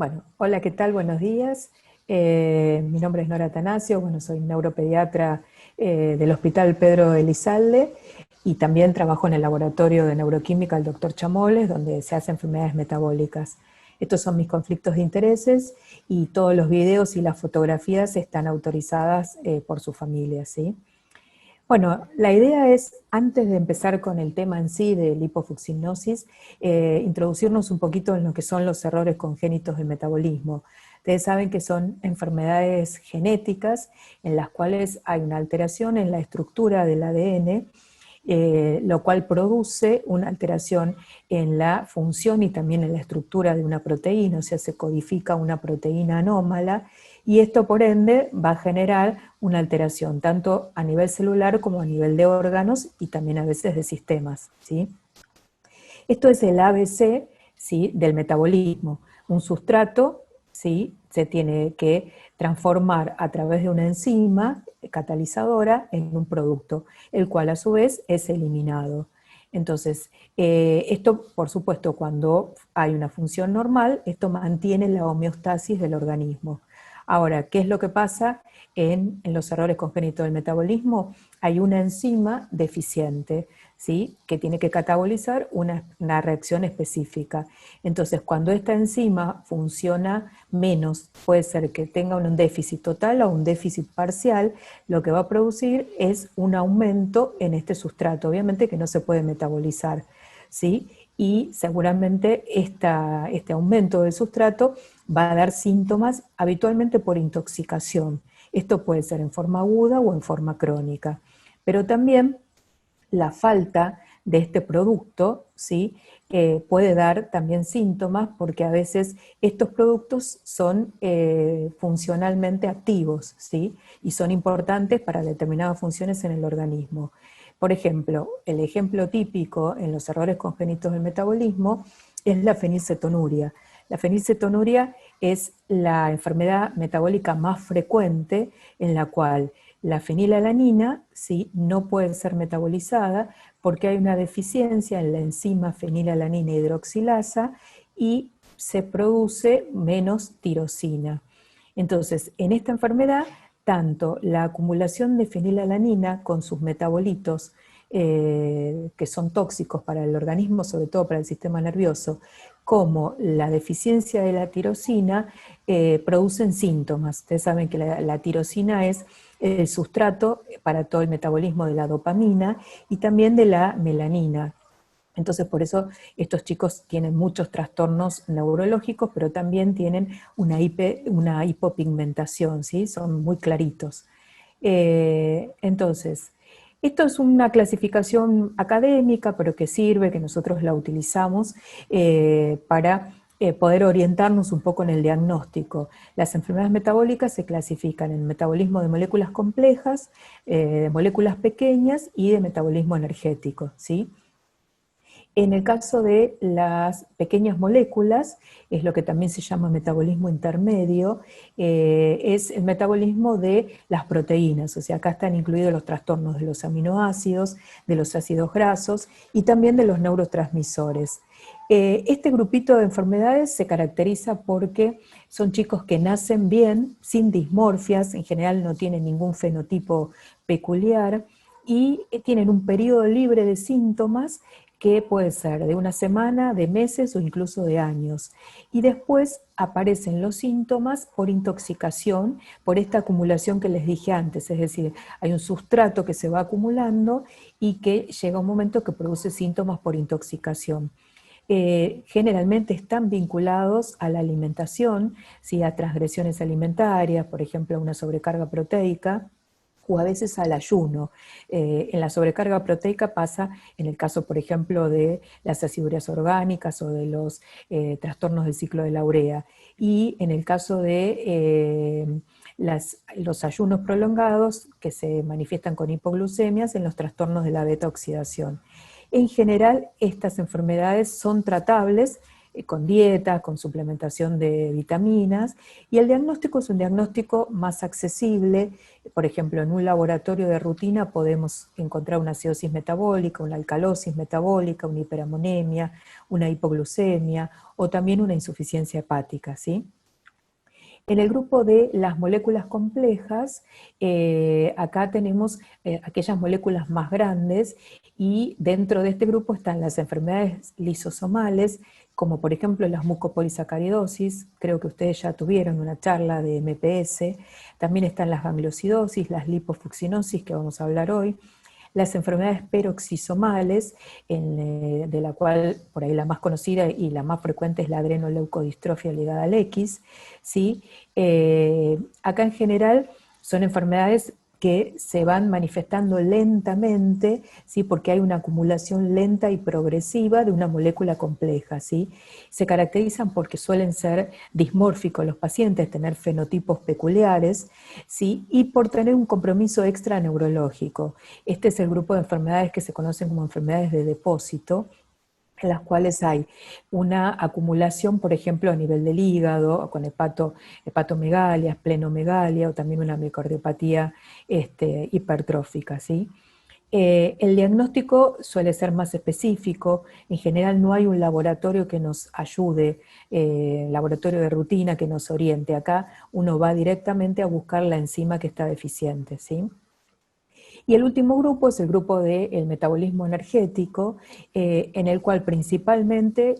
Bueno, hola, ¿qué tal? Buenos días. Mi nombre es Nora Atanasio, bueno, soy neuropediatra del Hospital Pedro Elizalde y también trabajo en el laboratorio de neuroquímica del Dr. Chamoles, donde se hacen enfermedades metabólicas. Estos son mis conflictos de intereses y todos los videos y las fotografías están autorizadas por su familia, ¿sí? Bueno, la idea es, antes de empezar con el tema en sí de lipofucsignosis, introducirnos un poquito en lo que son los errores congénitos del metabolismo. Ustedes saben que son enfermedades genéticas en las cuales hay una alteración en la estructura del ADN, lo cual produce una alteración en la función y también en la estructura de una proteína, o sea, se codifica una proteína anómala, y esto por ende va a generar una alteración tanto a nivel celular como a nivel de órganos y también a veces de sistemas, ¿sí? Esto es el ABC, ¿sí?, del metabolismo. Un sustrato, ¿sí?, se tiene que transformar a través de una enzima catalizadora en un producto, el cual a su vez es eliminado. Entonces, esto, por supuesto, cuando hay una función normal, esto mantiene la homeostasis del organismo. Ahora, ¿qué es lo que pasa en los errores congénitos del metabolismo? Hay una enzima deficiente, ¿sí?, que tiene que catabolizar una reacción específica. Entonces, cuando esta enzima funciona menos, puede ser que tenga un déficit total o un déficit parcial, lo que va a producir es un aumento en este sustrato, obviamente que no se puede metabolizar, ¿sí? Y seguramente este aumento del sustrato va a dar síntomas habitualmente por intoxicación. Esto puede ser en forma aguda o en forma crónica, pero también la falta de este producto, ¿sí?, puede dar también síntomas porque a veces estos productos son funcionalmente activos, ¿sí?, y son importantes para determinadas funciones en el organismo. Por ejemplo, el ejemplo típico en los errores congénitos del metabolismo es la fenilcetonuria. La fenilcetonuria es la enfermedad metabólica más frecuente en la cual la fenilalanina, ¿sí?, no puede ser metabolizada porque hay una deficiencia en la enzima fenilalanina hidroxilasa y se produce menos tirosina. Entonces, en esta enfermedad, tanto la acumulación de fenilalanina con sus metabolitos, que son tóxicos para el organismo, sobre todo para el sistema nervioso, como la deficiencia de la tirosina, producen síntomas. Ustedes saben que la tirosina es el sustrato para todo el metabolismo de la dopamina y también de la melanina. Entonces, por eso estos chicos tienen muchos trastornos neurológicos, pero también tienen una hipopigmentación, ¿sí?, son muy claritos. Entonces, esto es una clasificación académica, pero que sirve, que nosotros la utilizamos para poder orientarnos un poco en el diagnóstico. Las enfermedades metabólicas se clasifican en metabolismo de moléculas complejas, de moléculas pequeñas y de metabolismo energético, ¿sí? En el caso de las pequeñas moléculas, es lo que también se llama metabolismo intermedio, es el metabolismo de las proteínas, o sea, acá están incluidos los trastornos de los aminoácidos, de los ácidos grasos y también de los neurotransmisores. Este grupito de enfermedades se caracteriza porque son chicos que nacen bien, sin dismorfias, en general no tienen ningún fenotipo peculiar, y tienen un periodo libre de síntomas que puede ser de una semana, de meses o incluso de años. Y después aparecen los síntomas por intoxicación, por esta acumulación que les dije antes, es decir, hay un sustrato que se va acumulando y que llega un momento que produce síntomas por intoxicación. Generalmente están vinculados a la alimentación, ¿sí?, a transgresiones alimentarias, por ejemplo, a una sobrecarga proteica, o a veces al ayuno. En la sobrecarga proteica pasa en el caso, por ejemplo, de las acidurias orgánicas o de los trastornos del ciclo de la urea. Y en el caso de los ayunos prolongados, que se manifiestan con hipoglucemias, en los trastornos de la beta oxidación. En general, estas enfermedades son tratables con dieta, con suplementación de vitaminas, y el diagnóstico es un diagnóstico más accesible. Por ejemplo, en un laboratorio de rutina podemos encontrar una acidosis metabólica, una alcalosis metabólica, una hiperamonemia, una hipoglucemia o también una insuficiencia hepática, ¿sí? En el grupo de las moléculas complejas, acá tenemos aquellas moléculas más grandes, y dentro de este grupo están las enfermedades lisosomales, como por ejemplo las mucopolisacaridosis. Creo que ustedes ya tuvieron una charla de MPS. También están las gangliosidosis, las lipofucsinosis, que vamos a hablar hoy, las enfermedades peroxisomales, de la cual por ahí la más conocida y la más frecuente es la adrenoleucodistrofia ligada al X, ¿sí? Acá en general son enfermedades que se van manifestando lentamente, ¿sí? Porque hay una acumulación lenta y progresiva de una molécula compleja, ¿sí? Se caracterizan porque suelen ser dismórficos los pacientes, tener fenotipos peculiares, ¿sí? Y por tener un compromiso extra neurológico. Este es el grupo de enfermedades que se conocen como enfermedades de depósito, en las cuales hay una acumulación, por ejemplo, a nivel del hígado, con hepatomegalia, esplenomegalia, o también una miocardiopatía hipertrófica, ¿sí? El diagnóstico suele ser más específico. En general no hay un laboratorio que nos ayude, laboratorio de rutina que nos oriente. Acá uno va directamente a buscar la enzima que está deficiente, ¿sí? Y el último grupo es el grupo del metabolismo energético, en el cual principalmente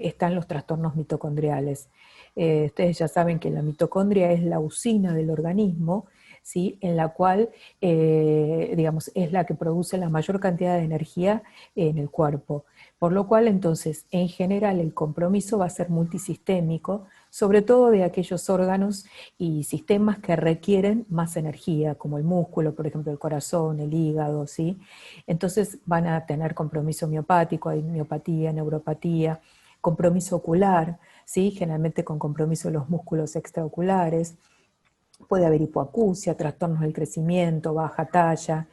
están los trastornos mitocondriales. Ustedes ya saben que la mitocondria es la usina del organismo, ¿sí? En la cual, digamos, es la que produce la mayor cantidad de energía en el cuerpo. Por lo cual, entonces, en general, el compromiso va a ser multisistémico, sobre todo de aquellos órganos y sistemas que requieren más energía, como el músculo, por ejemplo, el corazón, el hígado, ¿sí? Entonces van a tener compromiso miopático, hay miopatía, neuropatía, compromiso ocular, ¿sí? Generalmente con compromiso de los músculos extraoculares. Puede haber hipoacusia, trastornos del crecimiento, baja talla.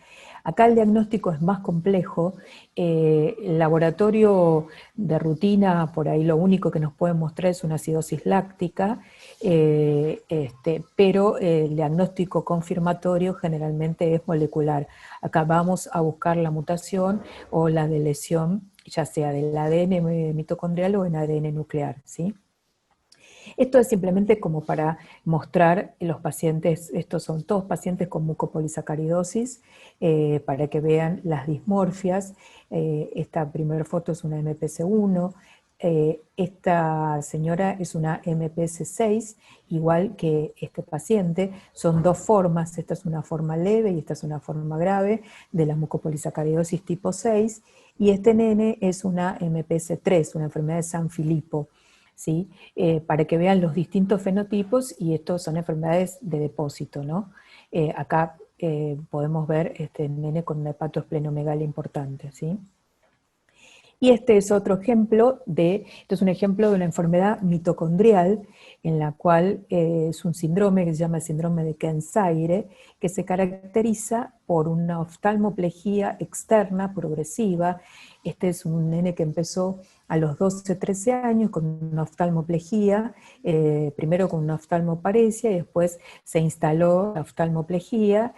Acá el diagnóstico es más complejo. El laboratorio de rutina, por ahí lo único que nos puede mostrar es una acidosis láctica, pero el diagnóstico confirmatorio generalmente es molecular. Acá vamos a buscar la mutación o la lesión, ya sea del ADN mitocondrial o en ADN nuclear, ¿sí? Esto es simplemente como para mostrar los pacientes, estos son todos pacientes con mucopolisacaridosis, para que vean las dismorfias. Esta primera foto es una MPS1, esta señora es una MPS6, igual que este paciente. Son dos formas, esta es una forma leve y esta es una forma grave de la mucopolisacaridosis tipo 6, y este nene es una MPS3, una enfermedad de San Filipo, ¿sí? Para que vean los distintos fenotipos, y estos son enfermedades de depósito, ¿no? Acá podemos ver este nene con una hepatoesplenomegalia importante, ¿sí? Y este es otro ejemplo este es un ejemplo de una enfermedad mitocondrial, en la cual es un síndrome que se llama el síndrome de Kearns-Sayre, que se caracteriza por una oftalmoplejía externa progresiva. Este es un nene que empezó a los 12, 13 años con una oftalmoplejía, primero con una oftalmoparesia y después se instaló la oftalmoplejía.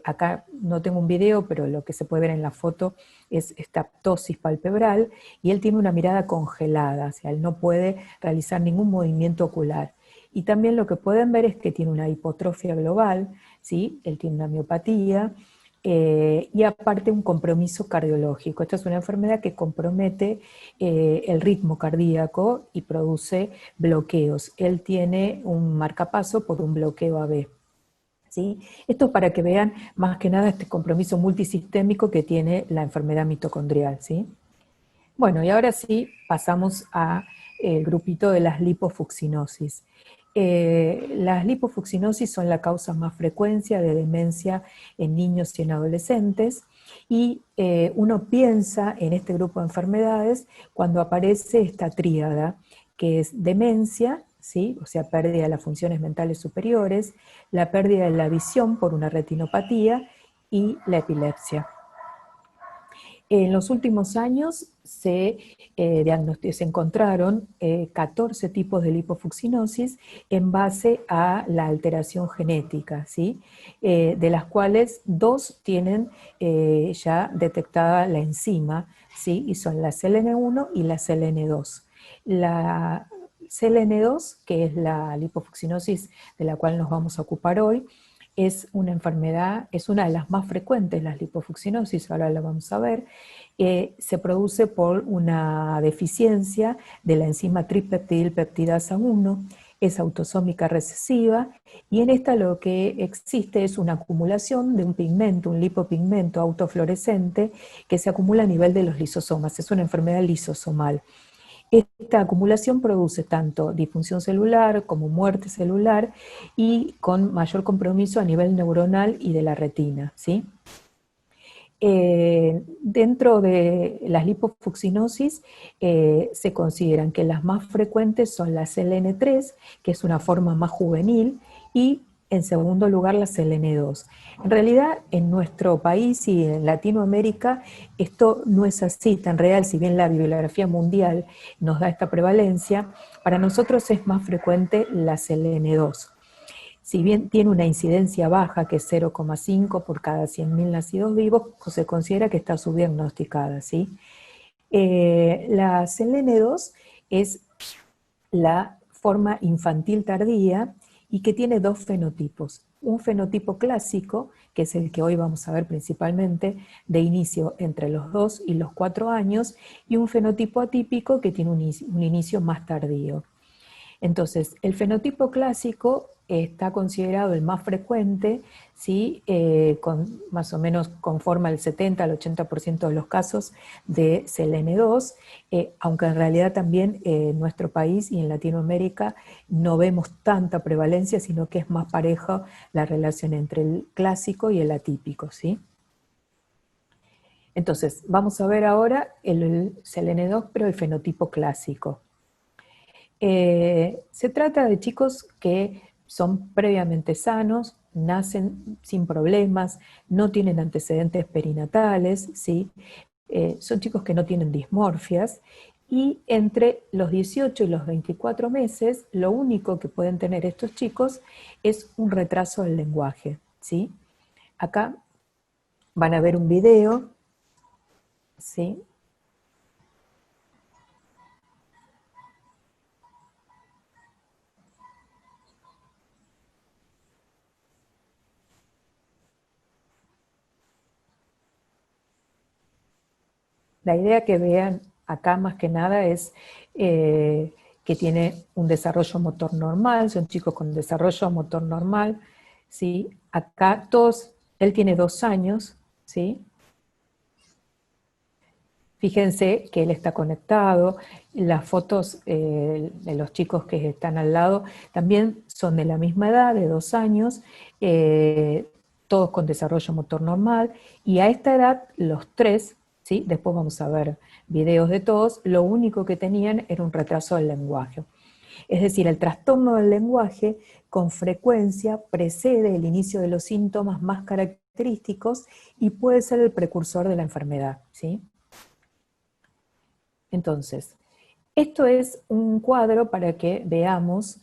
Acá no tengo un video, pero lo que se puede ver en la foto es esta ptosis palpebral, y él tiene una mirada congelada, o sea, él no puede realizar ningún movimiento ocular. Y también lo que pueden ver es que tiene una hipotrofia global, ¿sí? Él tiene una miopatía, y aparte un compromiso cardiológico. Esta es una enfermedad que compromete el ritmo cardíaco y produce bloqueos. Él tiene un marcapaso por un bloqueo AB. ¿Sí? Esto para que vean más que nada este compromiso multisistémico que tiene la enfermedad mitocondrial, ¿sí? Bueno, y ahora sí pasamos al grupito de las lipofucsinosis. Las lipofucsinosis son la causa más frecuencia de demencia en niños y en adolescentes, y uno piensa en este grupo de enfermedades cuando aparece esta tríada, que es demencia, ¿sí? O sea, pérdida de las funciones mentales superiores, la pérdida de la visión por una retinopatía y la epilepsia. En los últimos años se encontraron 14 tipos de lipofuccinosis en base a la alteración genética, ¿sí? De las cuales 2 tienen ya detectada la enzima, ¿sí? Y son la CLN1 y la CLN2. La CLN2, que es la lipofuccinosis de la cual nos vamos a ocupar hoy, es una enfermedad, es una de las más frecuentes, las lipofuccinosis, ahora la vamos a ver. Se produce por una deficiencia de la enzima tripeptidilpeptidasa 1, es autosómica recesiva, y en esta lo que existe es una acumulación de un pigmento, un lipopigmento autofluorescente, que se acumula a nivel de los lisosomas, es una enfermedad lisosomal. Esta acumulación produce tanto disfunción celular como muerte celular y con mayor compromiso a nivel neuronal y de la retina, ¿sí? Dentro de las lipofuccinosis se consideran que las más frecuentes son la CLN3, que es una forma más juvenil, y en segundo lugar la CLN2. En realidad en nuestro país y en Latinoamérica esto no es así tan real, si bien la bibliografía mundial nos da esta prevalencia, para nosotros es más frecuente la CLN2. Si bien tiene una incidencia baja, que es 0,5 por cada 100.000 nacidos vivos, se considera que está subdiagnosticada, ¿sí? La CLN2 es la forma infantil tardía y que tiene 2 fenotipos. Un fenotipo clásico, que es el que hoy vamos a ver principalmente, de inicio entre los 2 y los 4 años, y un fenotipo atípico que tiene un inicio más tardío. Entonces, el fenotipo clásico está considerado el más frecuente, ¿sí? Más o menos conforma el 70 al 80% de los casos de CLN2, aunque en realidad también en nuestro país y en Latinoamérica no vemos tanta prevalencia, sino que es más pareja la relación entre el clásico y el atípico, ¿sí? Entonces, vamos a ver ahora el CLN2, pero el fenotipo clásico. Se trata de chicos que son previamente sanos, nacen sin problemas, no tienen antecedentes perinatales, ¿sí? Son chicos que no tienen dismorfias, y entre los 18 y los 24 meses, lo único que pueden tener estos chicos es un retraso del lenguaje, ¿sí? Acá van a ver un video, ¿sí? La idea que vean acá más que nada es que tiene un desarrollo motor normal, son chicos con desarrollo motor normal, ¿sí? Acá todos, él tiene 2 años, ¿sí? Fíjense que él está conectado, las fotos de los chicos que están al lado también son de la misma edad, de 2 años, todos con desarrollo motor normal, y a esta edad los 3, ¿sí? Después vamos a ver videos de todos, lo único que tenían era un retraso del lenguaje. Es decir, el trastorno del lenguaje con frecuencia precede el inicio de los síntomas más característicos y puede ser el precursor de la enfermedad, ¿sí? Entonces, esto es un cuadro para que veamos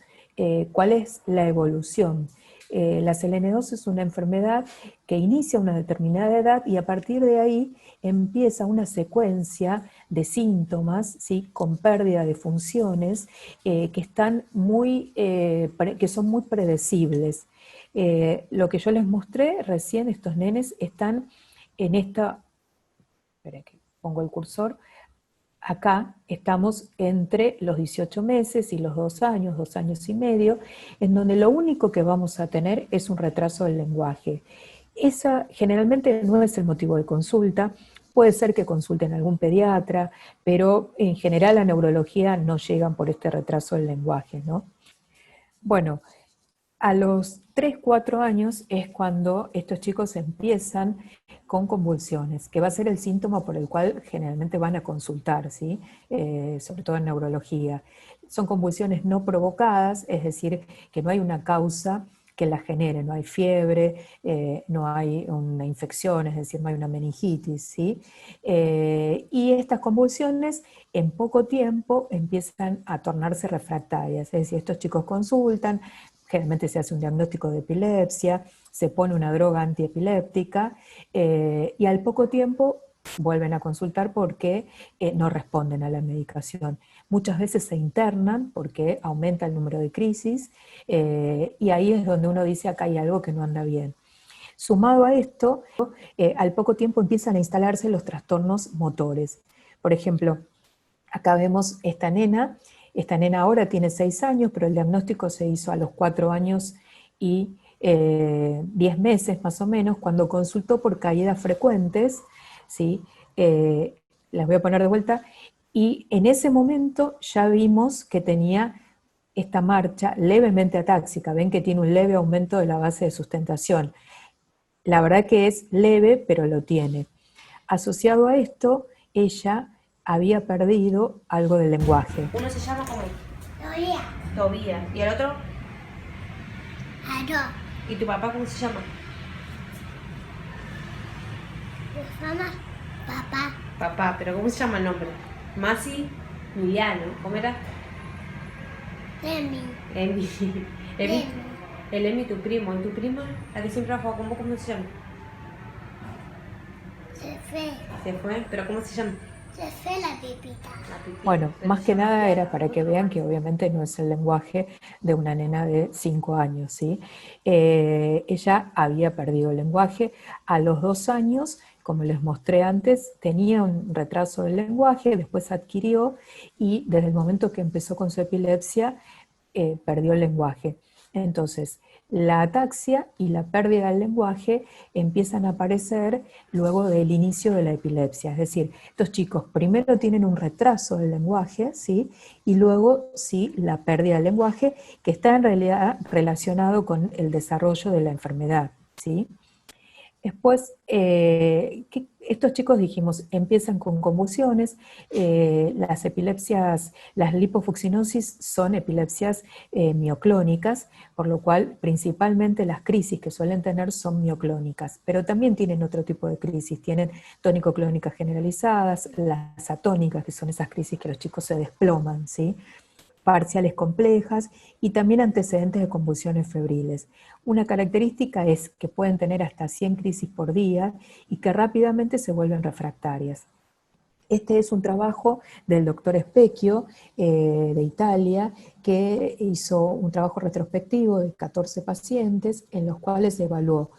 cuál es la evolución. La selenosis es una enfermedad que inicia a una determinada edad y a partir de ahí empieza una secuencia de síntomas, ¿sí? Con pérdida de funciones que son muy predecibles. Lo que yo les mostré recién, estos nenes están en esta, espera que pongo el cursor. Acá estamos entre los 18 meses y los 2 años y medio, en donde lo único que vamos a tener es un retraso del lenguaje. Esa generalmente no es el motivo de consulta, puede ser que consulten a algún pediatra, pero en general a neurología no llegan por este retraso del lenguaje, ¿no? Bueno, a los 3, 4 años es cuando estos chicos empiezan con convulsiones, que va a ser el síntoma por el cual generalmente van a consultar, ¿sí? Sobre todo en neurología. Son convulsiones no provocadas, es decir, que no hay una causa que la genere, no hay fiebre, no hay una infección, es decir, no hay una meningitis, ¿sí? Y estas convulsiones en poco tiempo empiezan a tornarse refractarias, es decir, estos chicos consultan, generalmente se hace un diagnóstico de epilepsia, se pone una droga antiepiléptica y al poco tiempo vuelven a consultar porque no responden a la medicación. Muchas veces se internan porque aumenta el número de crisis y ahí es donde uno dice acá hay algo que no anda bien. Sumado a esto, al poco tiempo empiezan a instalarse los trastornos motores. Por ejemplo, acá vemos esta nena ahora tiene 6 años, pero el diagnóstico se hizo a los 4 años y 10 meses más o menos, cuando consultó por caídas frecuentes, ¿sí? Las voy a poner de vuelta, y en ese momento ya vimos que tenía esta marcha levemente atáxica, ven que tiene un leve aumento de la base de sustentación. La verdad que es leve, pero lo tiene. Asociado a esto, ella había perdido algo del lenguaje. Uno se llama como Todavía. Tobías. ¿Y el otro? Aló. ¿Y tu papá cómo se llama? Mamá. Papá. Papá, pero ¿cómo se llama el nombre? Masi Miliano. ¿Cómo era? Demi. Emi. Emi. Demi. El Emi, tu primo. ¿Y tu prima? La que siempre ha jugado con vos, ¿cómo se llama? Se fue. Se fue, pero ¿cómo se llama? Se fue la pipita. La Pipita. Bueno, Pero más se que llama nada era Tiara, para que otro vean más. que obviamente no es el lenguaje de una nena de 5 años, ¿sí? Ella había perdido el lenguaje a los 2 años, como les mostré antes, tenía un retraso del lenguaje, después adquirió y desde el momento que empezó con su epilepsia, perdió el lenguaje. Entonces, la ataxia y la pérdida del lenguaje empiezan a aparecer luego del inicio de la epilepsia. Es decir, estos chicos primero tienen un retraso del lenguaje, ¿sí? Y luego sí la pérdida del lenguaje, que está en realidad relacionado con el desarrollo de la enfermedad, ¿sí? Después, estos chicos dijimos, empiezan con convulsiones, las epilepsias, las lipofucinosis son epilepsias mioclónicas, por lo cual principalmente las crisis que suelen tener son mioclónicas, pero también tienen otro tipo de crisis, tienen tónico-clónicas generalizadas, las atónicas, que son esas crisis que los chicos se desploman, ¿sí? Parciales complejas y también antecedentes de convulsiones febriles. Una característica es que pueden tener hasta 100 crisis por día y que rápidamente se vuelven refractarias. Este es un trabajo del doctor Specchio de Italia, que hizo un trabajo retrospectivo de 14 pacientes en los cuales evaluó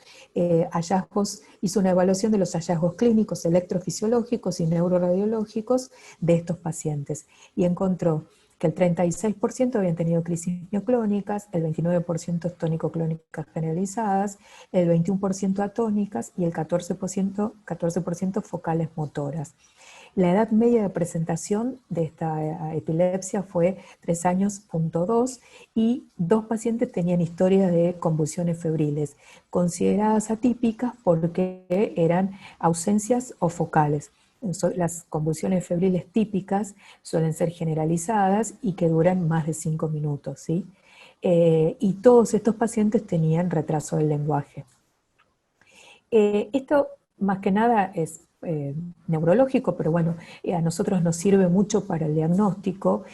hallazgos, hizo una evaluación de los hallazgos clínicos, electrofisiológicos y neuroradiológicos de estos pacientes y encontró que el 36% habían tenido crisis mioclónicas, el 29% tónico-clónicas generalizadas, el 21% atónicas y el 14% focales motoras. La edad media de presentación de esta epilepsia fue 3 años, punto 2, y 2 pacientes tenían historia de convulsiones febriles, consideradas atípicas porque eran ausencias o focales. Las convulsiones febriles típicas suelen ser generalizadas y que duran más de 5 minutos, ¿sí? Y todos estos pacientes tenían retraso del lenguaje. Esto más que nada es neurológico, pero bueno, a nosotros nos sirve mucho para el diagnóstico.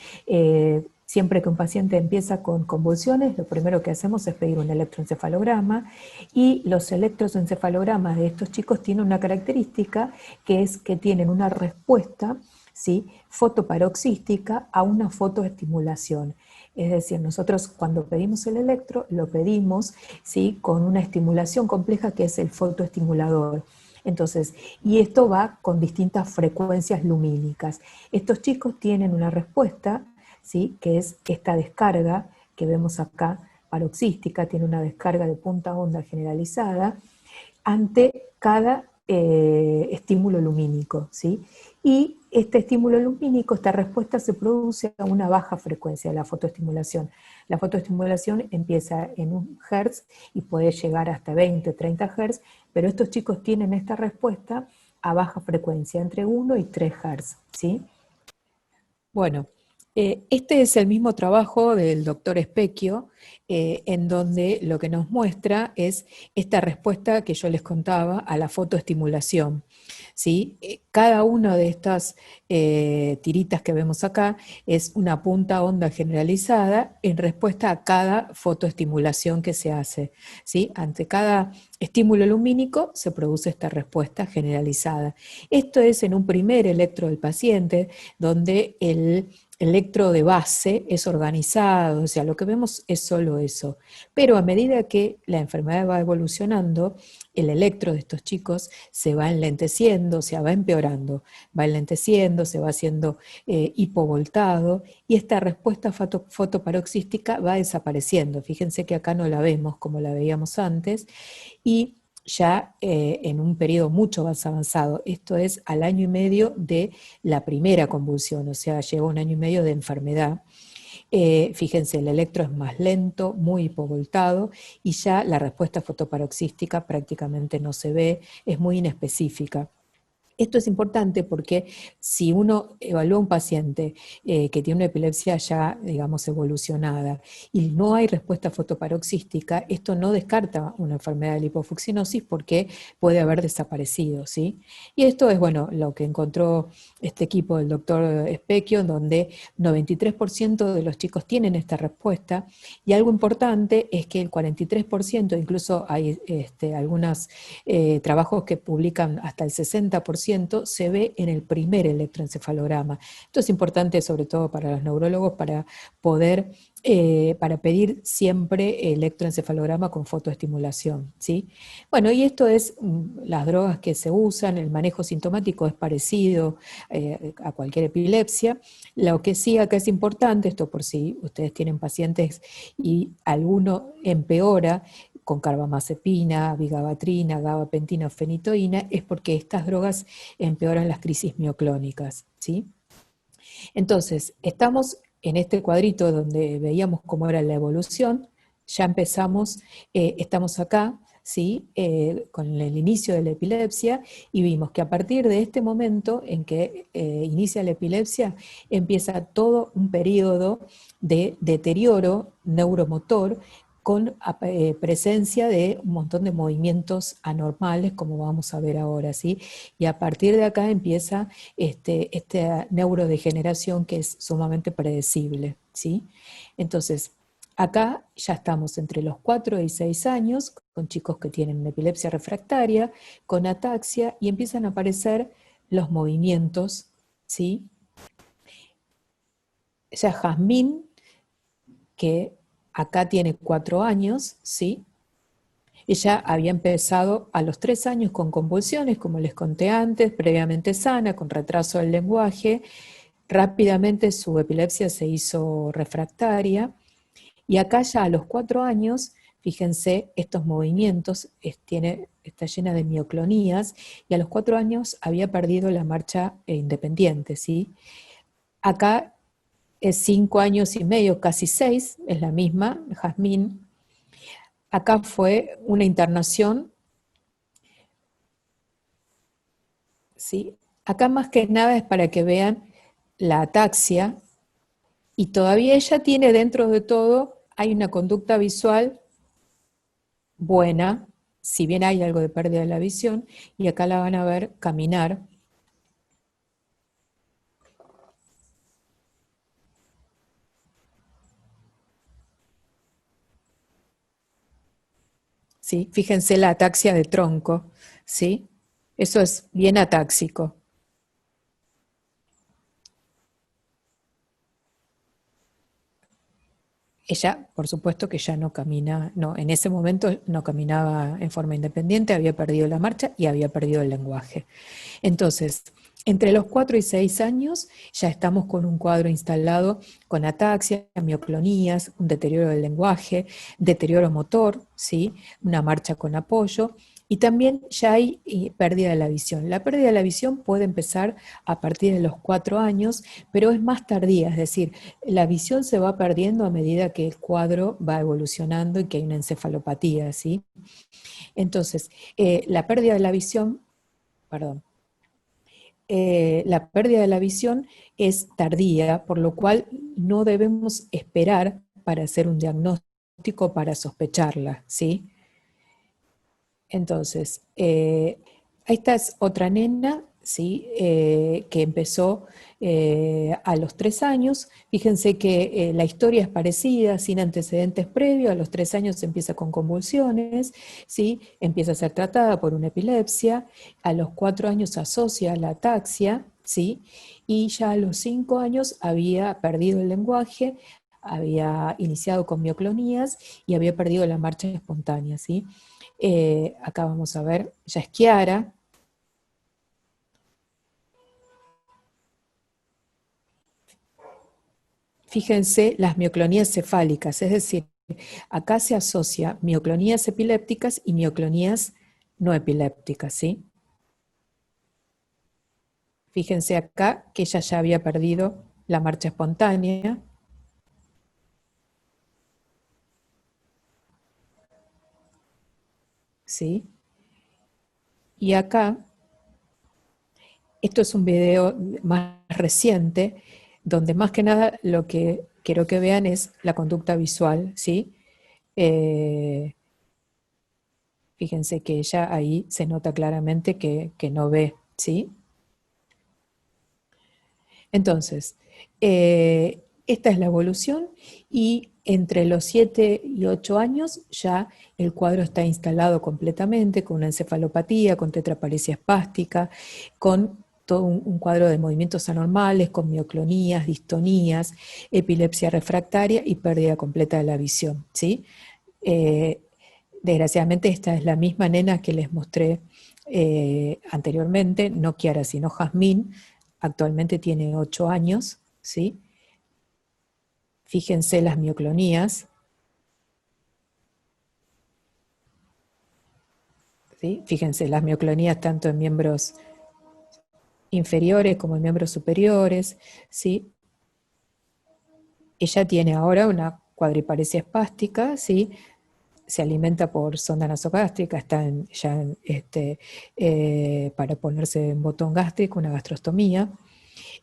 Siempre que un paciente empieza con convulsiones, lo primero que hacemos es pedir un electroencefalograma y los electroencefalogramas de estos chicos tienen una característica que es que tienen una respuesta, ¿sí?, fotoparoxística a una fotoestimulación. Es decir, nosotros cuando pedimos el electro, lo pedimos, ¿sí?, con una estimulación compleja que es el fotoestimulador. Entonces, y esto va con distintas frecuencias lumínicas. Estos chicos tienen una respuesta, ¿sí?, que es esta descarga que vemos acá, paroxística, tiene una descarga de punta onda generalizada ante cada estímulo lumínico, ¿sí? Y este estímulo lumínico, esta respuesta se produce a una baja frecuencia de la fotoestimulación. La fotoestimulación empieza en 1 Hz y puede llegar hasta 20, 30 Hz, pero estos chicos tienen esta respuesta a baja frecuencia, entre 1 y 3 Hz, ¿sí? Bueno, Este es el mismo trabajo del doctor Specchio, en donde lo que nos muestra es esta respuesta que yo les contaba a la fotoestimulación. ¿Sí? Cada una de estas tiritas que vemos acá es una punta onda generalizada en respuesta a cada fotoestimulación que se hace. ¿Sí? Ante cada estímulo lumínico se produce esta respuesta generalizada. Esto es en un primer electro del paciente, donde el electro de base es organizado, o sea, lo que vemos es solo eso. Pero a medida que la enfermedad va evolucionando, el electro de estos chicos se va enlenteciendo, o sea, va empeorando, va enlenteciendo, se va haciendo hipovoltado, y esta respuesta fotoparoxística va desapareciendo. Fíjense que acá no la vemos como la veíamos antes, y ya en un periodo mucho más avanzado, esto es al año y medio de la primera convulsión, o sea, lleva un año y medio de enfermedad. Fíjense, el electro es más lento, muy hipovoltado, y ya la respuesta fotoparoxística prácticamente no se ve, es muy inespecífica. Esto es importante porque si uno evalúa a un paciente que tiene una epilepsia ya, digamos, evolucionada y no hay respuesta fotoparoxística, esto no descarta una enfermedad de lipofuncinosis porque puede haber desaparecido, ¿sí? Y esto es, bueno, lo que encontró este equipo del doctor Specchio, donde 93% de los chicos tienen esta respuesta, y algo importante es que el 43%, incluso hay algunos trabajos que publican hasta el 60%, se ve en el primer electroencefalograma. Esto es importante sobre todo para los neurólogos para poder, para pedir siempre electroencefalograma con fotoestimulación, ¿sí? Bueno, y esto es las drogas que se usan, el manejo sintomático es parecido a cualquier epilepsia. Lo que sí acá es importante, esto por si ustedes tienen pacientes y alguno empeora, con carbamazepina, vigabatrina, gabapentina o fenitoína, es porque estas drogas empeoran las crisis mioclónicas, ¿sí? Entonces, estamos en este cuadrito donde veíamos cómo era la evolución, ya empezamos, estamos acá, ¿sí? Con el inicio de la epilepsia, y vimos que a partir de este momento en que inicia la epilepsia, empieza todo un periodo de deterioro neuromotor con presencia de un montón de movimientos anormales, como vamos a ver ahora, ¿sí? Y a partir de acá empieza esta neurodegeneración que es sumamente predecible, ¿sí? Entonces, acá ya estamos entre los 4 y 6 años, con chicos que tienen epilepsia refractaria, con ataxia, y empiezan a aparecer los movimientos, ¿sí? Ya Jazmín, que acá tiene 4 años, ¿sí? Ella había empezado a los 3 años con convulsiones, como les conté antes, previamente sana, con retraso del lenguaje. Rápidamente su epilepsia se hizo refractaria, y acá ya a los 4 años, fíjense, estos movimientos, está llena de mioclonías, y a los 4 años había perdido la marcha independiente, ¿sí? Acá es 5 años y medio, casi 6, es la misma, Jazmín. Acá fue una internación, ¿sí? Acá más que nada es para que vean la ataxia, y todavía ella tiene dentro de todo, hay una conducta visual buena, si bien hay algo de pérdida de la visión, y acá la van a ver caminar. ¿Sí? Fíjense la ataxia de tronco, ¿sí? Eso es bien atáxico. Ella, por supuesto que ya no camina, no, en ese momento no caminaba en forma independiente, había perdido la marcha y había perdido el lenguaje. Entonces, entre los 4 y 6 años ya estamos con un cuadro instalado con ataxia, mioclonías, un deterioro del lenguaje, deterioro motor, ¿sí? Una marcha con apoyo, y también ya hay pérdida de la visión. La pérdida de la visión puede empezar a partir de los 4 años, pero es más tardía, es decir, la visión se va perdiendo a medida que el cuadro va evolucionando y que hay una encefalopatía, ¿sí? Entonces, la pérdida de la visión, perdón, la pérdida de la visión es tardía, por lo cual no debemos esperar para hacer un diagnóstico, para sospecharla, ¿sí? Entonces, esta es otra nena, ¿sí? Que empezó a los 3 años. Fíjense que la historia es parecida, sin antecedentes previos. A los 3 años empieza con convulsiones, ¿sí? Empieza a ser tratada por una epilepsia. A los 4 años se asocia a la ataxia, ¿sí? Y ya a los 5 años había perdido el lenguaje, había iniciado con mioclonías y había perdido la marcha espontánea, ¿sí? Acá vamos a ver, ya es Kiara. Fíjense las mioclonías cefálicas, es decir, acá se asocia mioclonías epilépticas y mioclonías no epilépticas, ¿sí? Fíjense acá que ella ya había perdido la marcha espontánea. ¿Sí? Y acá, esto es un video más reciente, donde más que nada lo que quiero que vean es la conducta visual, ¿sí? Fíjense que ella ahí se nota claramente que no ve, ¿sí? Entonces, esta es la evolución y entre los 7 y 8 años ya el cuadro está instalado completamente con una encefalopatía, con tetraparesia espástica, con todo un cuadro de movimientos anormales, con mioclonías, distonías, epilepsia refractaria y pérdida completa de la visión, ¿sí? Eh, Desgraciadamente esta es la misma nena que les mostré anteriormente, no Kiara, sino Jazmín. Actualmente tiene 8 años, ¿sí? Fíjense las mioclonías, ¿sí? Fíjense las mioclonías tanto en miembros inferiores como en miembros superiores, ¿sí? Ella tiene ahora una cuadriparesia espástica, ¿sí? Se alimenta por sonda nasogástrica, está para ponerse en botón gástrico, una gastrostomía.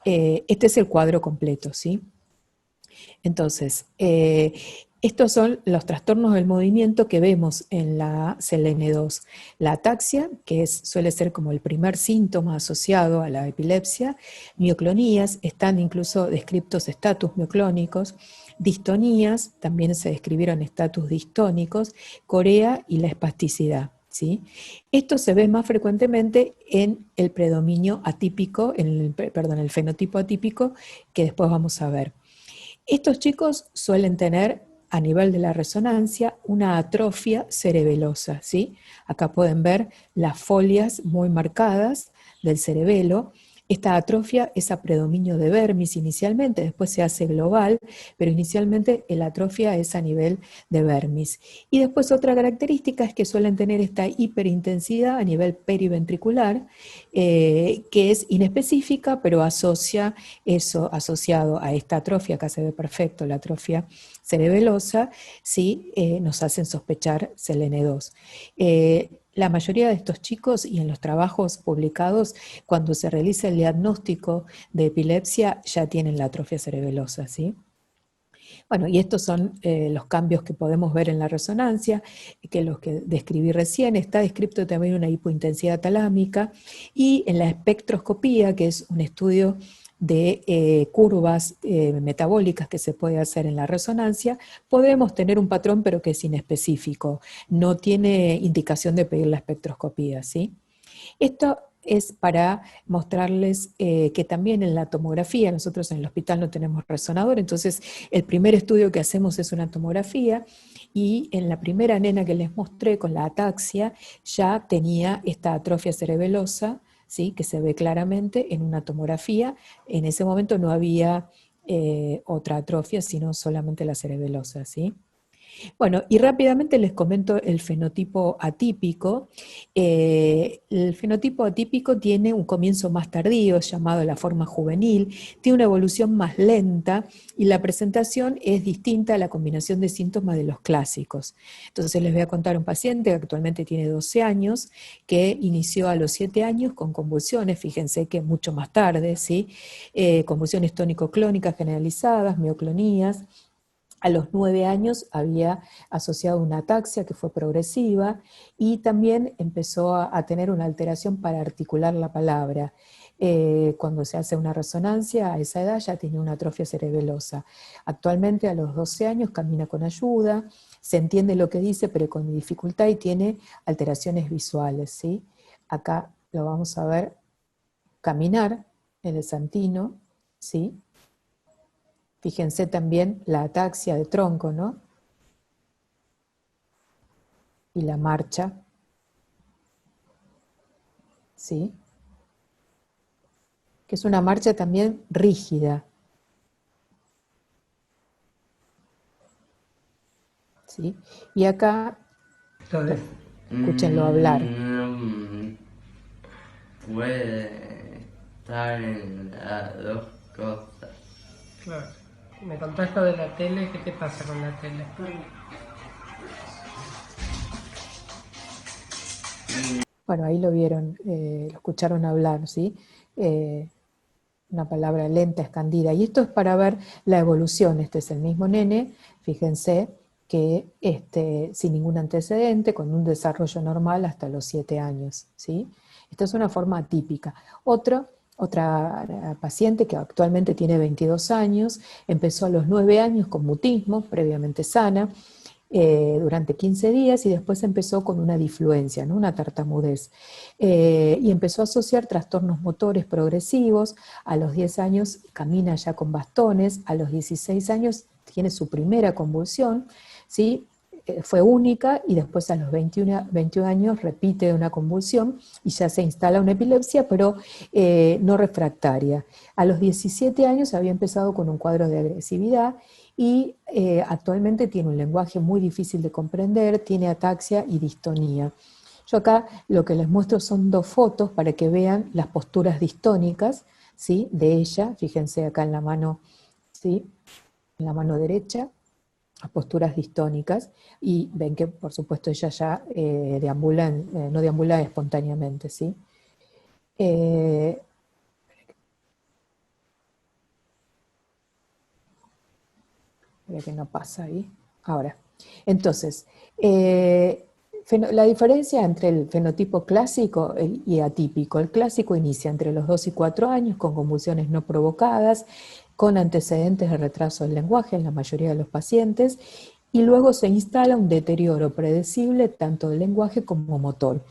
Este es el cuadro completo, ¿sí? Entonces, estos son los trastornos del movimiento que vemos en la CLN2. La ataxia, que suele ser como el primer síntoma asociado a la epilepsia, mioclonías, están incluso descriptos estatus mioclónicos, distonías, también se describieron estatus distónicos, corea y la espasticidad. ¿Sí? Esto se ve más frecuentemente en el predominio atípico, el fenotipo atípico, que después vamos a ver. Estos chicos suelen tener a nivel de la resonancia una atrofia cerebelosa, ¿sí? Acá pueden ver las folias muy marcadas del cerebelo. Esta atrofia es a predominio de vermis inicialmente, después se hace global, pero inicialmente la atrofia es a nivel de vermis. Y después otra característica es que suelen tener esta hiperintensidad a nivel periventricular, que es inespecífica, pero asocia eso asociado a esta atrofia, acá se ve perfecto la atrofia cerebelosa, ¿sí? Nos hacen sospechar CLN2. La mayoría de estos chicos y en los trabajos publicados, cuando se realiza el diagnóstico de epilepsia, ya tienen la atrofia cerebelosa, ¿sí? Bueno, y estos son los cambios que podemos ver en la resonancia, que los que describí recién. Está descrito también una hipointensidad talámica, y en la espectroscopía, que es un estudio de curvas metabólicas que se puede hacer en la resonancia, podemos tener un patrón, pero que es inespecífico, no tiene indicación de pedir la espectroscopía, ¿sí? Esto es para mostrarles que también en la tomografía, nosotros en el hospital no tenemos resonador, entonces el primer estudio que hacemos es una tomografía, y en la primera nena que les mostré con la ataxia ya tenía esta atrofia cerebelosa, ¿sí? Que se ve claramente en una tomografía. En ese momento no había otra atrofia, sino solamente la cerebelosa, ¿sí? Bueno, y rápidamente les comento el fenotipo atípico. El fenotipo atípico tiene un comienzo más tardío, llamado la forma juvenil, tiene una evolución más lenta y la presentación es distinta a la combinación de síntomas de los clásicos. Entonces les voy a contar un paciente que actualmente tiene 12 años, que inició a los 7 años con convulsiones, fíjense que mucho más tarde, ¿sí? Convulsiones tónico-clónicas generalizadas, mioclonías. A los 9 años había asociado una ataxia que fue progresiva y también empezó a tener una alteración para articular la palabra. Cuando se hace una resonancia a esa edad ya tiene una atrofia cerebelosa. Actualmente a los 12 años camina con ayuda, se entiende lo que dice pero con dificultad y tiene alteraciones visuales, ¿sí? Acá lo vamos a ver caminar en el Santino, ¿sí? Fíjense también la ataxia de tronco, ¿no? Y la marcha, ¿sí? Que es una marcha también rígida, ¿sí? Y acá, Entonces, escúchenlo hablar. Puede estar en las dos cosas. claro, me contaste lo de la tele, ¿qué te pasa con la tele? Bueno, ahí lo vieron, lo escucharon hablar, ¿sí? Una palabra lenta, escandida. Y esto es para ver la evolución. Este es el mismo nene, fíjense que sin ningún antecedente, con un desarrollo normal hasta los 7 años, ¿sí? Esta es una forma atípica. Otra paciente que actualmente tiene 22 años, empezó a los 9 años con mutismo, previamente sana, durante 15 días y después empezó con una difluencia, ¿no? Una tartamudez. Y empezó a asociar trastornos motores progresivos. A los 10 años camina ya con bastones, a los 16 años tiene su primera convulsión, ¿sí? Fue única y después a los 21 años repite una convulsión y ya se instala una epilepsia, pero no refractaria. A los 17 años había empezado con un cuadro de agresividad y actualmente tiene un lenguaje muy difícil de comprender, tiene ataxia y distonía. Yo acá lo que les muestro son 2 fotos para que vean las posturas distónicas, ¿sí? De ella, fíjense acá en la mano, ¿sí? En la mano derecha, las posturas distónicas, y ven que por supuesto ella ya deambula, no deambula espontáneamente, ¿sí? Que no pasa ahí. Ahora, entonces, la diferencia entre el fenotipo clásico y atípico. El clásico inicia entre los 2 y 4 años con convulsiones no provocadas, con antecedentes de retraso del lenguaje en la mayoría de los pacientes, y luego se instala un deterioro predecible tanto del lenguaje como motor.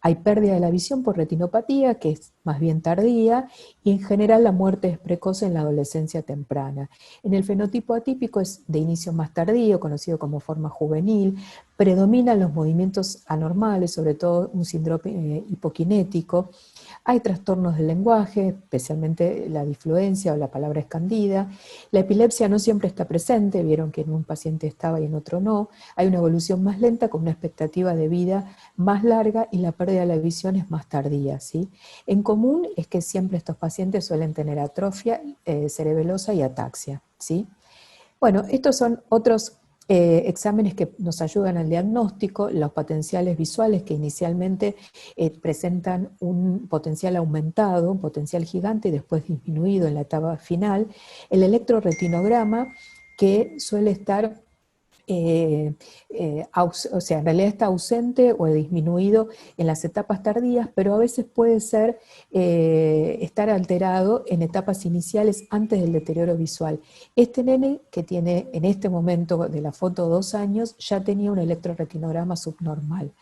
Hay pérdida de la visión por retinopatía, que es más bien tardía, y en general la muerte es precoz en la adolescencia temprana. En el fenotipo atípico es de inicio más tardío, conocido como forma juvenil, predominan los movimientos anormales, sobre todo un síndrome hipokinético. Hay trastornos del lenguaje, especialmente la difluencia o la palabra escandida. La epilepsia no siempre está presente, vieron que en un paciente estaba y en otro no. Hay una evolución más lenta con una expectativa de vida más larga y la pérdida de la visión es más tardía, ¿sí? En común es que siempre estos pacientes suelen tener atrofia cerebelosa y ataxia, ¿sí? Bueno, estos son otros exámenes que nos ayudan al diagnóstico, los potenciales visuales que inicialmente presentan un potencial aumentado, un potencial gigante y después disminuido en la etapa final, el electroretinograma que suele estar o sea, en realidad está ausente o disminuido en las etapas tardías, pero a veces puede ser estar alterado en etapas iniciales antes del deterioro visual. Este nene que tiene en este momento de la foto 2 años ya tenía un electroretinograma subnormal.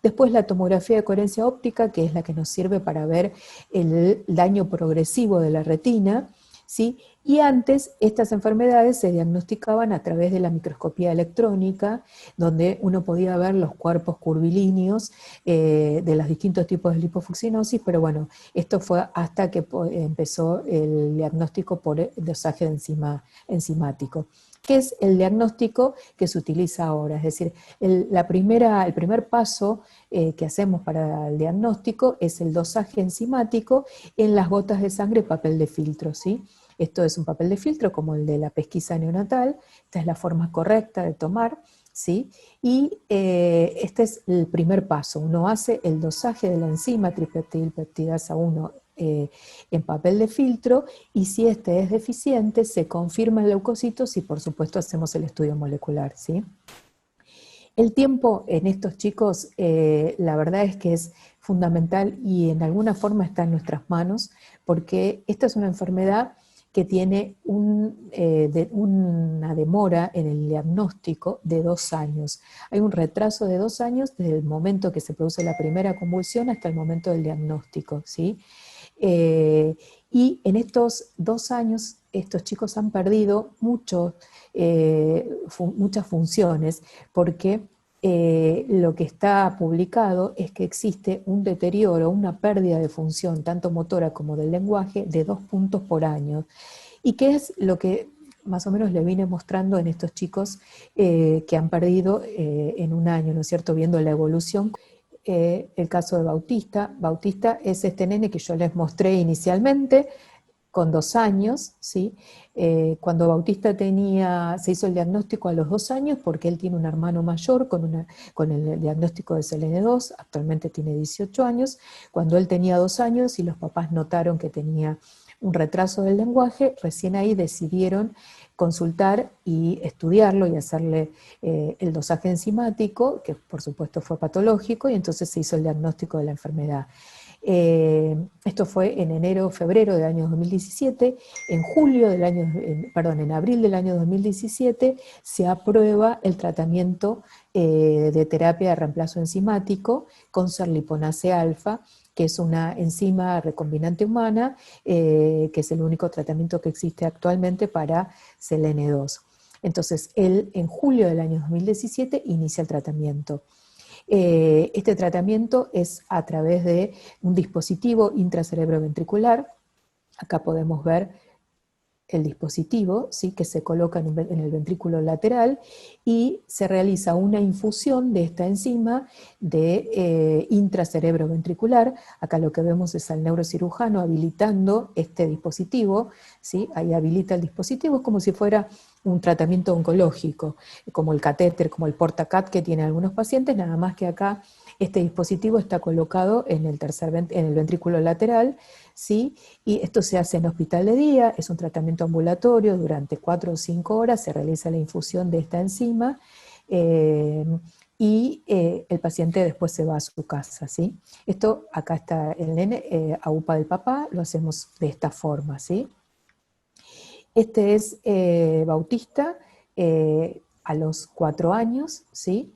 Después la tomografía de coherencia óptica, que es la que nos sirve para ver el daño progresivo de la retina, ¿sí? Y antes estas enfermedades se diagnosticaban a través de la microscopía electrónica, donde uno podía ver los cuerpos curvilíneos de los distintos tipos de lipofucinosis, pero bueno, esto fue hasta que empezó el diagnóstico por dosaje enzimático. que es el diagnóstico que se utiliza ahora. Es decir, el primer paso que hacemos para el diagnóstico es el dosaje enzimático en las gotas de sangre y papel de filtro, ¿sí? Esto es un papel de filtro como el de la pesquisa neonatal, esta es la forma correcta de tomar, ¿sí? Y este es el primer paso, uno hace el dosaje de la enzima tripeptidilpeptidasa 1 en papel de filtro, y si este es deficiente, se confirma el leucocitos y por supuesto hacemos el estudio molecular, ¿sí? El tiempo en estos chicos, la verdad es que es fundamental y en alguna forma está en nuestras manos, porque esta es una enfermedad que tiene una demora en el diagnóstico de 2 años. Hay un retraso de 2 años desde el momento que se produce la primera convulsión hasta el momento del diagnóstico, ¿sí? Y en estos 2 años estos chicos han perdido muchas funciones, porque lo que está publicado es que existe un deterioro, una pérdida de función, tanto motora como del lenguaje, de 2 puntos por año. ¿Y qué es lo que más o menos le vine mostrando en estos chicos que han perdido en un año, ¿no es cierto?, viendo la evolución? El caso de Bautista. Bautista es este nene que yo les mostré inicialmente, con 2 años, ¿sí? Cuando Bautista se hizo el diagnóstico a los 2 años, porque él tiene un hermano mayor con el diagnóstico de SLN2, actualmente tiene 18 años, cuando él tenía 2 años y los papás notaron que tenía un retraso del lenguaje, recién ahí decidieron consultar y estudiarlo y hacerle el dosaje enzimático, que por supuesto fue patológico, y entonces se hizo el diagnóstico de la enfermedad. Esto fue en febrero del año 2017, en abril del año 2017 se aprueba el tratamiento de terapia de reemplazo enzimático con serliponase alfa, que es una enzima recombinante humana, que es el único tratamiento que existe actualmente para SLN2. Entonces, él en julio del año 2017 inicia el tratamiento. Este tratamiento es a través de un dispositivo intracerebroventricular. Acá podemos ver el dispositivo, ¿sí?, que se coloca en el ventrículo lateral, y se realiza una infusión de esta enzima de intracerebroventricular. Acá lo que vemos es al neurocirujano habilitando este dispositivo, ¿sí? Ahí habilita el dispositivo, es como si fuera un tratamiento oncológico, como el catéter, como el portacat que tienen algunos pacientes, nada más que acá este dispositivo está colocado en el ventrículo lateral, ¿sí? Y esto se hace en hospital de día, es un tratamiento ambulatorio, durante 4 o 5 horas se realiza la infusión de esta enzima, y el paciente después se va a su casa, ¿sí? Esto, acá está el nene, a UPA del papá, lo hacemos de esta forma, ¿sí? Este es Bautista a los 4 años, ¿sí?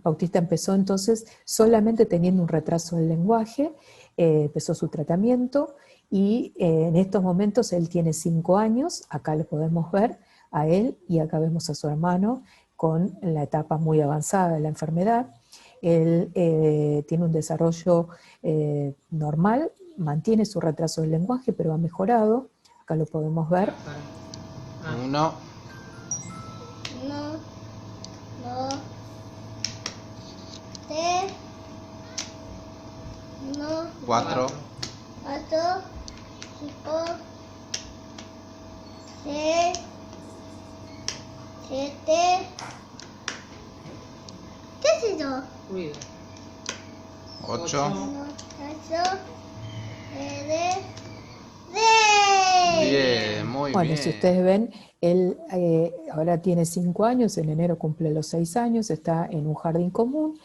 Bautista empezó entonces solamente teniendo un retraso del lenguaje, empezó su tratamiento, y en estos momentos él tiene 5 años, acá lo podemos ver a él, y acá vemos a su hermano con la etapa muy avanzada de la enfermedad. Él tiene un desarrollo normal, mantiene su retraso del lenguaje, pero ha mejorado, acá lo podemos ver. 1, 1, 2, 3, 1, 4, 4, 5, 6, 7, ¿qué es eso? Cuida. 8. 1, 8, 9, 10. Bien, muy Bueno, bien. si ustedes ven, él ahora tiene 5 años, en enero cumple los 6 años, está en un jardín común,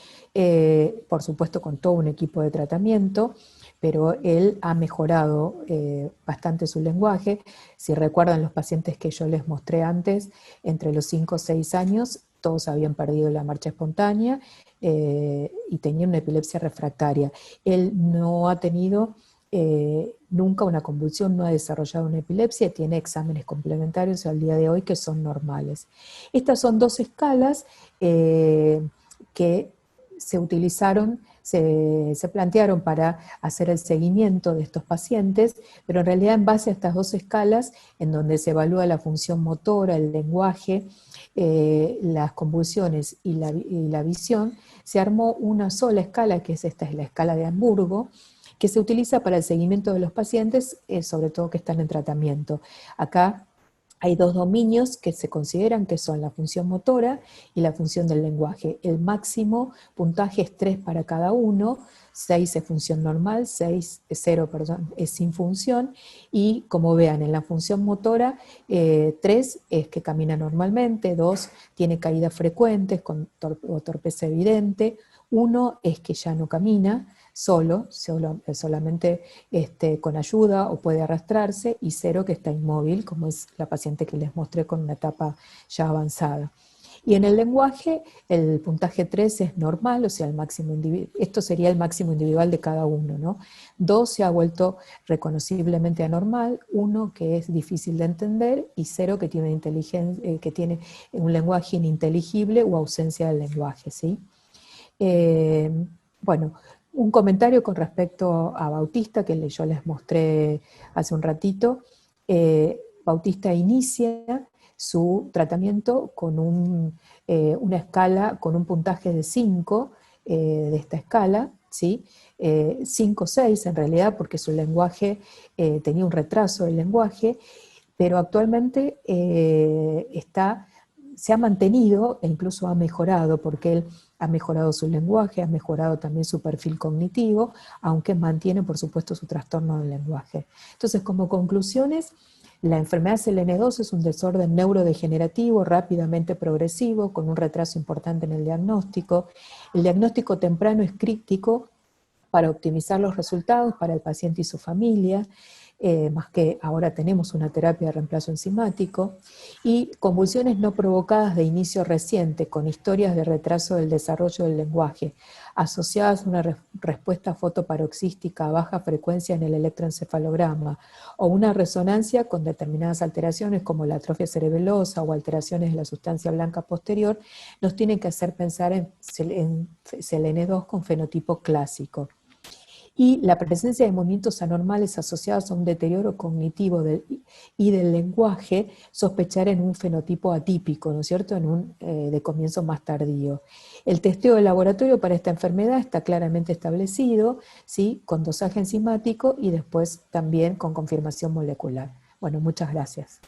por supuesto con todo un equipo de tratamiento, pero él ha mejorado bastante su lenguaje. Si recuerdan los pacientes que yo les mostré antes, entre los 5 o 6 años, todos habían perdido la marcha espontánea y tenían una epilepsia refractaria. Él no ha tenido nunca una convulsión, no ha desarrollado una epilepsia, tiene exámenes complementarios al día de hoy que son normales. Estas son 2 escalas que se utilizaron, se plantearon para hacer el seguimiento de estos pacientes, pero en realidad en base a estas dos escalas, en donde se evalúa la función motora, el lenguaje, las convulsiones y la visión, se armó una sola escala, que esta es la escala de Hamburgo, que se utiliza para el seguimiento de los pacientes, sobre todo que están en tratamiento. Acá hay dos dominios que se consideran que son la función motora y la función del lenguaje. El máximo puntaje es 3 para cada uno, 6 es función normal, 0 es sin función, y como vean en la función motora, 3 es que camina normalmente, 2 tiene caídas frecuentes o torpeza evidente, 1 es que ya no camina, solamente con ayuda o puede arrastrarse, y 0 que está inmóvil, como es la paciente que les mostré con una etapa ya avanzada. Y en el lenguaje, el puntaje 3 es normal, o sea, el máximo esto sería el máximo individual de cada uno, ¿no? 2 se ha vuelto reconociblemente anormal, 1 que es difícil de entender, y 0 que tiene, que tiene un lenguaje ininteligible o ausencia del lenguaje, ¿sí? Bueno, un comentario con respecto a Bautista, que yo les mostré hace un ratito. Bautista inicia su tratamiento con una escala, con un puntaje de 5 de esta escala, ¿sí? 5-6 en realidad, porque su lenguaje tenía un retraso del lenguaje, pero actualmente se ha mantenido e incluso ha mejorado, porque él ha mejorado su lenguaje, ha mejorado también su perfil cognitivo, aunque mantiene, por supuesto, su trastorno del lenguaje. Entonces, como conclusiones, la enfermedad CLN2 es un desorden neurodegenerativo rápidamente progresivo, con un retraso importante en el diagnóstico. El diagnóstico temprano es crítico para optimizar los resultados para el paciente y su familia, más que ahora tenemos una terapia de reemplazo enzimático, y convulsiones no provocadas de inicio reciente, con historias de retraso del desarrollo del lenguaje, asociadas a una respuesta fotoparoxística a baja frecuencia en el electroencefalograma, o una resonancia con determinadas alteraciones como la atrofia cerebelosa o alteraciones de la sustancia blanca posterior, nos tienen que hacer pensar en CLN2 con fenotipo clásico. Y la presencia de movimientos anormales asociados a un deterioro cognitivo y del lenguaje, sospechar en un fenotipo atípico, ¿no es cierto?, de comienzo más tardío. El testeo de laboratorio para esta enfermedad está claramente establecido, ¿sí?, con dosaje enzimático y después también con confirmación molecular. Bueno, muchas gracias.